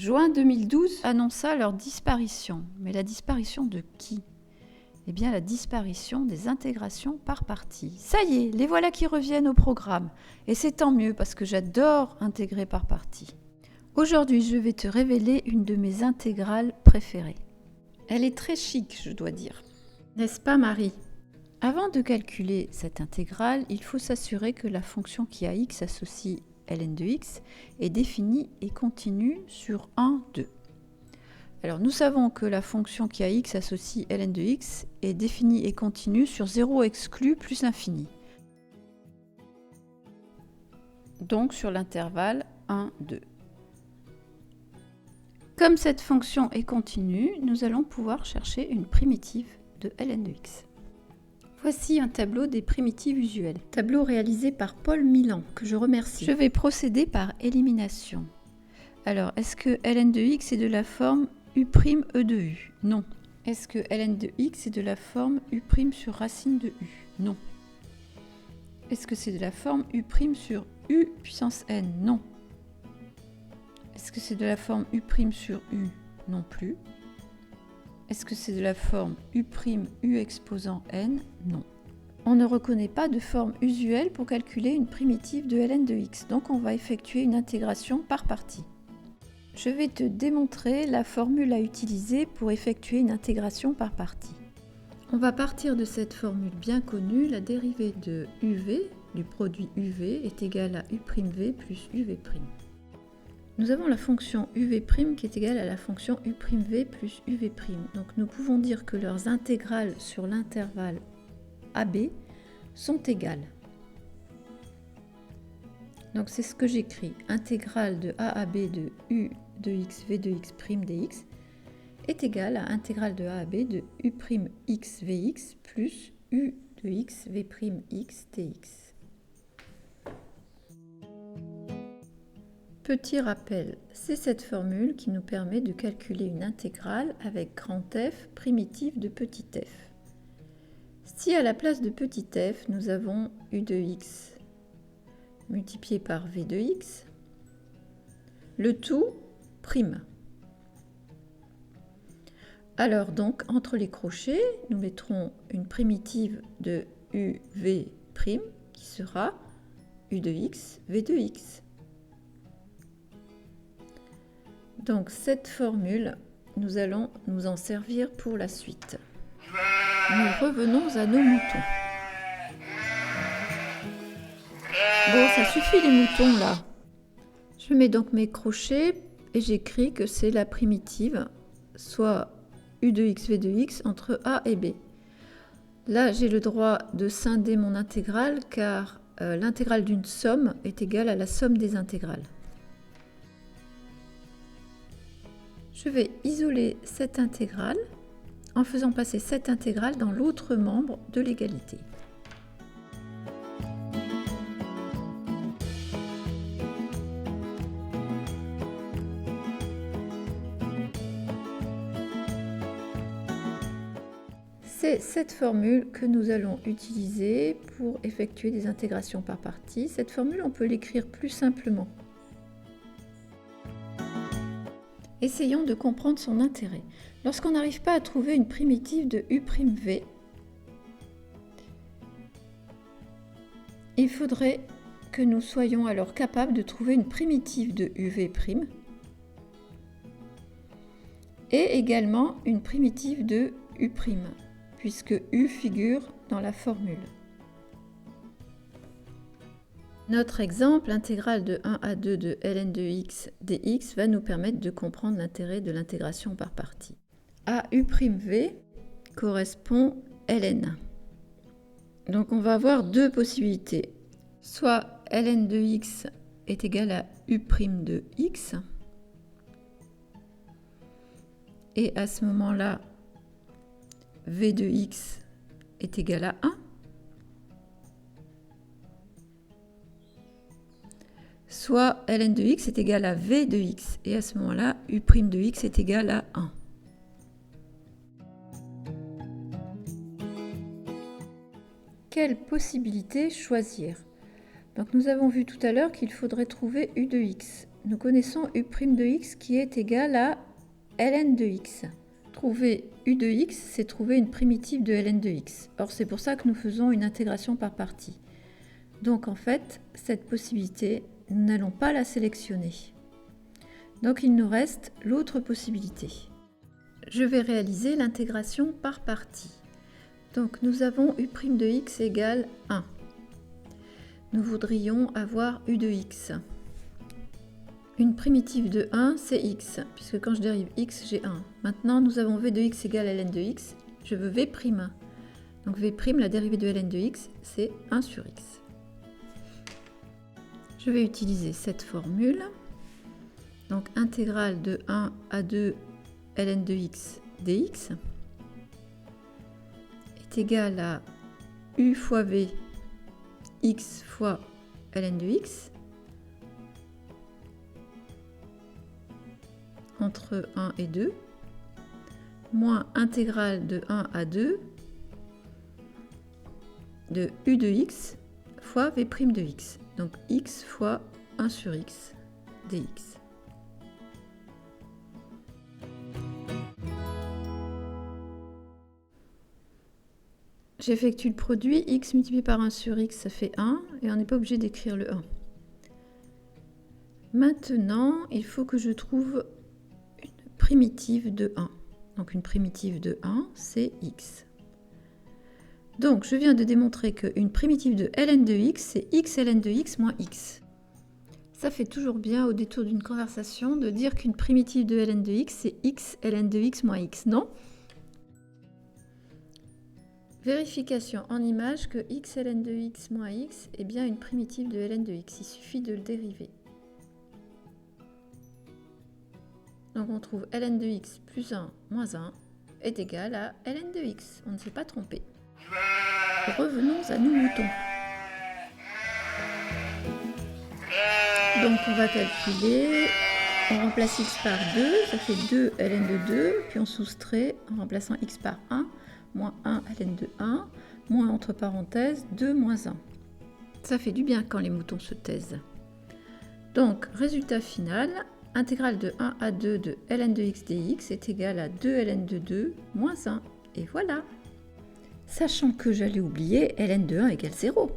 Juin 2012 annonça leur disparition. Mais la disparition de qui ? Eh bien, la disparition des intégrations par partie. Ça y est, les voilà qui reviennent au programme. Et c'est tant mieux parce que j'adore intégrer par partie. Aujourd'hui, je vais te révéler une de mes intégrales préférées. Elle est très chic, je dois dire. N'est-ce pas, Marie ? Avant de calculer cette intégrale, il faut s'assurer que la fonction qui a x associe ln de x est définie et continue sur 1, 2. Alors nous savons que la fonction qui a x associe ln de x est définie et continue sur 0 exclu plus l'infini. Donc sur l'intervalle 1, 2. Comme cette fonction est continue, nous allons pouvoir chercher une primitive de ln de x. Voici un tableau des primitives usuelles. Tableau réalisé par Paul Milan, que je remercie. Je vais procéder par élimination. Alors, est-ce que ln de x est de la forme u' e de u ? Non. Est-ce que ln de x est de la forme u' sur racine de u ? Non. Est-ce que c'est de la forme u' sur u puissance n ? Non. Est-ce que c'est de la forme u' sur u ? Non plus. Est-ce que c'est de la forme u' u exposant n ? Non. On ne reconnaît pas de forme usuelle pour calculer une primitive de ln de x, donc on va effectuer une intégration par partie. Je vais te démontrer la formule à utiliser pour effectuer une intégration par partie. On va partir de cette formule bien connue, la dérivée de uv, du produit uv, est égale à u'v plus uv'. Nous avons la fonction uv' qui est égale à la fonction u'v plus uv'. Donc nous pouvons dire que leurs intégrales sur l'intervalle AB sont égales. Donc c'est ce que j'écris. Intégrale de a à b de u de x v de x' dx est égale à intégrale de a à b de u'x vx plus u de x v'x dx. Petit rappel, c'est cette formule qui nous permet de calculer une intégrale avec grand F primitive de petit f. Si à la place de petit f, nous avons u de x multiplié par v de x, le tout prime. Alors donc, entre les crochets, nous mettrons une primitive de uv' qui sera u de x, v de x. Donc cette formule, nous allons nous en servir pour la suite. Nous revenons à nos moutons. Bon, ça suffit les moutons là. Je mets donc mes crochets et j'écris que c'est la primitive, soit u de x, v de x, entre a et b. Là, j'ai le droit de scinder mon intégrale car l'intégrale d'une somme est égale à la somme des intégrales. Je vais isoler cette intégrale en faisant passer cette intégrale dans l'autre membre de l'égalité. C'est cette formule que nous allons utiliser pour effectuer des intégrations par partie. Cette formule, on peut l'écrire plus simplement. Essayons de comprendre son intérêt. Lorsqu'on n'arrive pas à trouver une primitive de u'v, il faudrait que nous soyons alors capables de trouver une primitive de uv' et également une primitive de u', puisque u figure dans la formule. Notre exemple, l'intégrale de 1 à 2 de ln de x dx va nous permettre de comprendre l'intérêt de l'intégration par partie. A u'v correspond ln. Donc on va avoir deux possibilités. Soit ln de x est égal à u' de x, et à ce moment-là, v de x est égal à 1. Soit ln de x est égal à v de x, et à ce moment-là, u' de x est égal à 1. Quelle possibilité choisir ? Donc nous avons vu tout à l'heure qu'il faudrait trouver u de x. nous connaissons u' de x qui est égal à ln de x. Trouver u de x, c'est trouver une primitive de ln de x. Or, c'est pour ça que nous faisons une intégration par partie. Donc, en fait, cette possibilité, nous n'allons pas la sélectionner. Donc, il nous reste l'autre possibilité. Je vais réaliser l'intégration par partie. Donc, nous avons u' de x égale 1. Nous voudrions avoir u de x. Une primitive de 1, c'est x, puisque quand je dérive x, j'ai 1. Maintenant, nous avons v de x égale ln de x. Je veux v'. Donc v', la dérivée de ln de x, c'est 1 sur x. Je vais utiliser cette formule. Donc intégrale de 1 à 2 ln de x dx est égale à u fois v x fois ln de x entre 1 et 2 moins intégrale de 1 à 2 de u de x fois v' de x. Donc x fois 1 sur x dx. J'effectue le produit, x multiplié par 1 sur x, ça fait 1, et on n'est pas obligé d'écrire le 1. Maintenant, il faut que je trouve une primitive de 1. Donc une primitive de 1, c'est x. Donc je viens de démontrer qu'une primitive de ln de x, c'est x ln de x moins x. Ça fait toujours bien au détour d'une conversation de dire qu'une primitive de ln de x, c'est x ln de x moins x, non ? Vérification en image que x ln de x moins x est bien une primitive de ln de x. Il suffit de le dériver. Donc on trouve ln de x plus 1 moins 1 est égal à ln de x. On ne s'est pas trompé. Revenons à nos moutons. Donc on va calculer, on remplace x par 2, ça fait 2 ln de 2, puis on soustrait en remplaçant x par 1, moins 1 ln de 1, moins entre parenthèses 2 moins 1. Ça fait du bien quand les moutons se taisent. Donc résultat final, intégrale de 1 à 2 de ln de x dx est égale à 2 ln de 2 moins 1. Et voilà. Sachant que j'allais oublier ln de 1 égale 0.